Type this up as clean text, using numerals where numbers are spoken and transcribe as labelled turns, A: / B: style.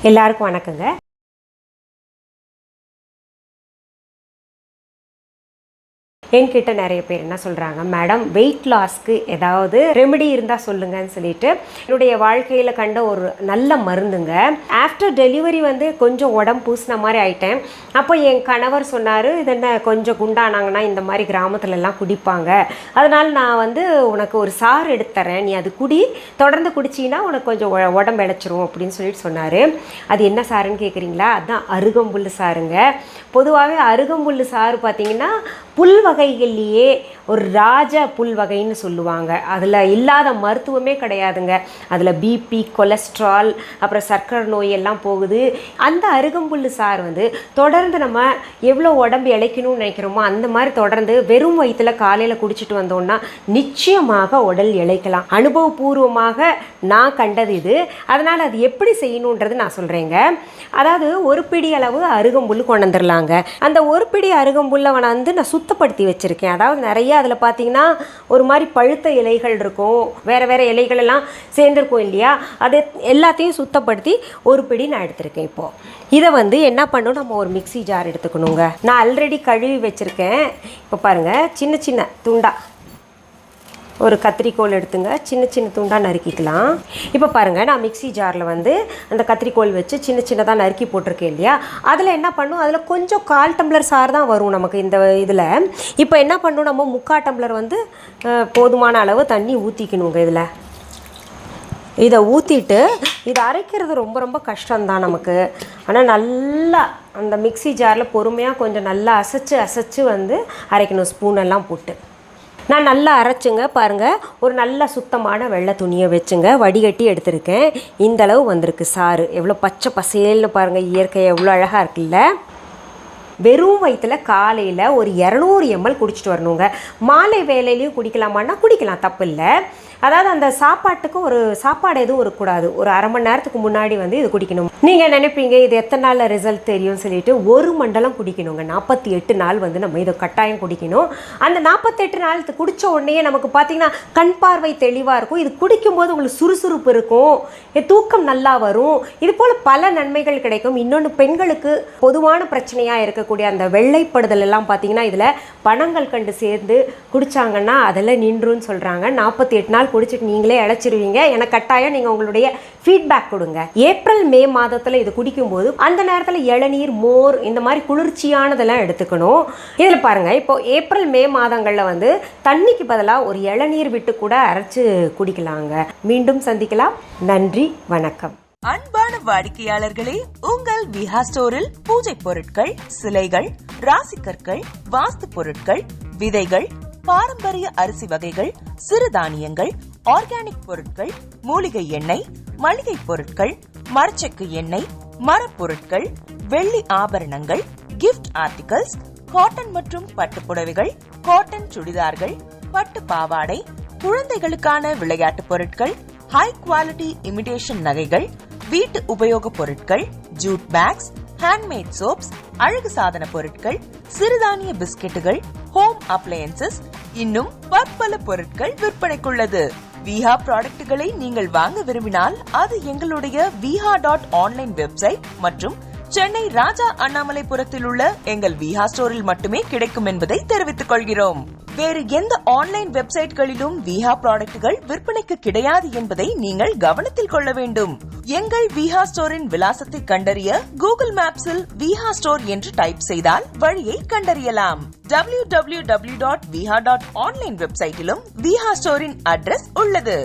A: எல்லாருக்கும் வணக்கங்க. என்கிட்ட நிறைய பேர் என்ன சொல்கிறாங்க, மேடம் வெயிட் லாஸ்க்கு ஏதாவது ரெமெடி இருந்தால் சொல்லுங்கன்னு சொல்லிட்டு என்னுடைய வாழ்க்கையில் கண்ட ஒரு நல்ல மருந்துங்க. ஆஃப்டர் டெலிவரி கொஞ்சம் உடம்பு பூசின மாதிரி ஆயிட்டேன். அப்போ என் கணவர் சொன்னார், இது என்ன கொஞ்சம் குண்டானாங்கன்னா இந்த மாதிரி கிராமத்துலலாம் குடிப்பாங்க, அதனால் நான் உனக்கு ஒரு சாறு எடுத்துறேன், நீ அது குடி, தொடர்ந்து குடிச்சின்னா உனக்கு கொஞ்சம் உடம்பு இழைச்சிரும் அப்படின்னு சொல்லிட்டு சொன்னார். அது என்ன சாருன்னு கேட்குறீங்களா? அதுதான் அருகம்புல் சாருங்க. பொதுவாகவே அருகம்புல் சாறு பார்த்திங்கன்னா புல் வகைகள்லேயே ஒரு ராஜ புல் வகைன்னு சொல்லுவாங்க. அதில் இல்லாத மருத்துவமே கிடையாதுங்க. அதில் பிபி, கொலஸ்ட்ரால், அப்புறம் சர்க்கரை நோய் எல்லாம் போகுது. அந்த அருகம்புல் சார் தொடர்ந்து நம்ம எவ்வளோ உடம்பு இழைக்கணும்னு நினைக்கிறோமோ அந்த மாதிரி தொடர்ந்து வெறும் வயிற்றுல காலையில் குடிச்சிட்டு வந்தோம்னா நிச்சயமாக உடல் இழைக்கலாம். அனுபவபூர்வமாக நான் கண்டது இது. அதனால் அது எப்படி செய்யணுன்றது நான் சொல்கிறேங்க. அதாவது ஒரு பிடி அளவு அருகம்புல் கொண்டு வந்துடலாங்க. அந்த ஒரு பிடி அருகம்புல்லை நான் சுத்தப்படுத்தி வச்சுருக்கேன். அதாவது நிறைய அதில் பார்த்தீங்கன்னா ஒரு மாதிரி பழுத்த இலைகள் இருக்கும், வேறு வேறு இலைகள் எல்லாம் சேர்ந்துருக்கும் இல்லையா? அது எல்லாத்தையும் சுத்தப்படுத்தி ஒரு பிடி நான் எடுத்திருக்கேன். இப்போது இதை என்ன பண்ணணும், நம்ம ஒரு மிக்ஸி ஜார் எடுத்துக்கணுங்க. நான் ஆல்ரெடி கழுவி வச்சுருக்கேன். இப்போ பாருங்கள், சின்ன சின்ன துண்டா ஒரு கத்திரிக்கோல் எடுத்துங்க, சின்ன சின்ன துண்டாக நறுக்கிக்கலாம். இப்போ பாருங்கள், நான் மிக்ஸி ஜாரில் அந்த கத்திரிக்கோல் வச்சு சின்ன சின்னதாக நறுக்கி போட்டிருக்கேன் இல்லையா? அதில் என்ன பண்ணும், அதில் கொஞ்சம் 1/4 டம்ளர் சாறு தான் வரும் நமக்கு இந்த இதில். இப்போ என்ன பண்ணணும், நம்ம 3/4 டம்ளர் போதுமான அளவு தண்ணி ஊற்றிக்கணுங்க. இதை ஊற்றிட்டு இதை அரைக்கிறது ரொம்ப ரொம்ப கஷ்டம்தான் நமக்கு. ஆனால் நல்லா அந்த மிக்ஸி ஜாரில் பொறுமையாக கொஞ்சம் நல்லா அசைச்சு அரைக்கணும், ஸ்பூனெல்லாம் போட்டு. நான் நல்லா அரைச்சுங்க. பாருங்கள், ஒரு நல்ல சுத்தமான வெள்ளை துணியை வச்சுங்க வடிகட்டி எடுத்திருக்கேன். இந்தளவு வந்திருக்கு சாறு. எவ்வளோ பச்சை பசேல்னு பாருங்கள், இயற்கை எவ்வளோ அழகாக இருக்குல்ல? வெறும் வயிற்றில் காலையில் ஒரு 200 ml குடிச்சிட்டு வரணுங்க. மாலை வேலையிலையும் குடிக்கலாமான்னா குடிக்கலாம், தப்பு இல்லை. அதாவது அந்த சாப்பாட்டுக்கு ஒரு சாப்பாடு எதுவும் இருக்கக்கூடாது. ஒரு 1/2 மணி நேரத்துக்கு முன்னாடி இது குடிக்கணும். நீங்கள் நினைப்பீங்க இது எத்தனை நாளில் ரிசல்ட் தெரியும்னு சொல்லிட்டு, 1 மண்டலம் குடிக்கணுங்க. 48 நாள் நம்ம இதை கட்டாயம் குடிக்கணும். அந்த 48 நாள் குடித்த உடனே நமக்கு பார்த்திங்கன்னா கண் பார்வை தெளிவாக இருக்கும். இது குடிக்கும்போது உங்களுக்கு சுறுசுறுப்பு இருக்கும், தூக்கம் நல்லா வரும். இது போல் பல நன்மைகள் கிடைக்கும். இன்னொன்று, பெண்களுக்கு பொதுவான பிரச்சனையாக இருக்கக்கூடிய அந்த வெள்ளைப்படுதல் எல்லாம் பார்த்திங்கன்னா இதில் பனங்கள் கண்டு சேர்ந்து குடித்தாங்கன்னா அதெல்லாம் நின்றுன்னு சொல்கிறாங்க. 48 நாள் குடிச்சிட்டு நீங்களே இழைச்சிருவீங்க. எனக்கு கட்டாயம் நீங்கள் உங்களுடைய ஃபீட்பேக் கொடுங்க. ஏப்ரல் மே மாதத்தில் இது குடிக்கும்போது அந்த நேரத்தில் இளநீர், மோர், இந்த மாதிரி குளிர்ச்சியானதெல்லாம் எடுத்துக்கணும். இதில் பாருங்கள், இப்போ ஏப்ரல் மே மாதங்களில் தண்ணிக்கு பதிலாக ஒரு இளநீர் விட்டு கூட அரைச்சு குடிக்கலாங்க. மீண்டும் சந்திக்கலாம். நன்றி, வணக்கம்.
B: அன்பான வாடிக்கையாளர்களே, உங்கள் விஹா ஸ்டோரில் பூஜை பொருட்கள், சிலைகள், ராசிக்கற்கள், வாஸ்து பொருட்கள், விதைகள், பாரம்பரிய அரிசி வகைகள், சிறுதானியங்கள், ஆர்கானிக் பொருட்கள், மூலிகை எண்ணெய், மளிகை பொருட்கள், மரச்செக்கு எண்ணெய், மரப்பொருட்கள், வெள்ளி ஆபரணங்கள், கிஃப்ட் ஆர்டிகல்ஸ், காட்டன் மற்றும் பட்டு புடவைகள், காட்டன் சுடிதார்கள், பட்டு பாவாடை, குழந்தைகளுக்கான விளையாட்டு பொருட்கள், ஹை குவாலிட்டி இமிடேஷன் நகைகள், வீட்டு உபயோக பொருட்கள், ஜூட் பேக்ஸ், ஹேண்ட்மேட் சோப்ஸ், அழகு சாதன பொருட்கள், சிறுதானிய பிஸ்கெட்டுகள், ஹோம் அப்ளையன்சஸ், இன்னும் பற்பல பொருட்கள் விற்பனைக்குள்ளது. விஹா ப்ராடக்ட்களை நீங்கள் வாங்க விரும்பினால் அது எங்களுடைய viha.online வெப்சைட் மற்றும் சென்னை ராஜா அண்ணாமலைபுரத்தில் உள்ள எங்கள் விஹா ஸ்டோரில் மட்டுமே கிடைக்கும் என்பதை தெரிவித்துக் கொள்கிறோம். வேறு எந்த ஆன்லைன் வெப்சைட்களிலும் விஹா ப்ராடக்ட்கள் விற்பனைக்கு கிடையாது என்பதை நீங்கள் கவனத்தில் கொள்ள வேண்டும். எங்கள் விஹா ஸ்டோரின் விலாசத்தை கண்டறிய கூகுள் மேப்ஸில் விஹா ஸ்டோர் என்று டைப் செய்தால் வழியை கண்டறியலாம். www.viha.online வெப்சைட்டிலும் விஹா ஸ்டோரின் அட்ரஸ் உள்ளது.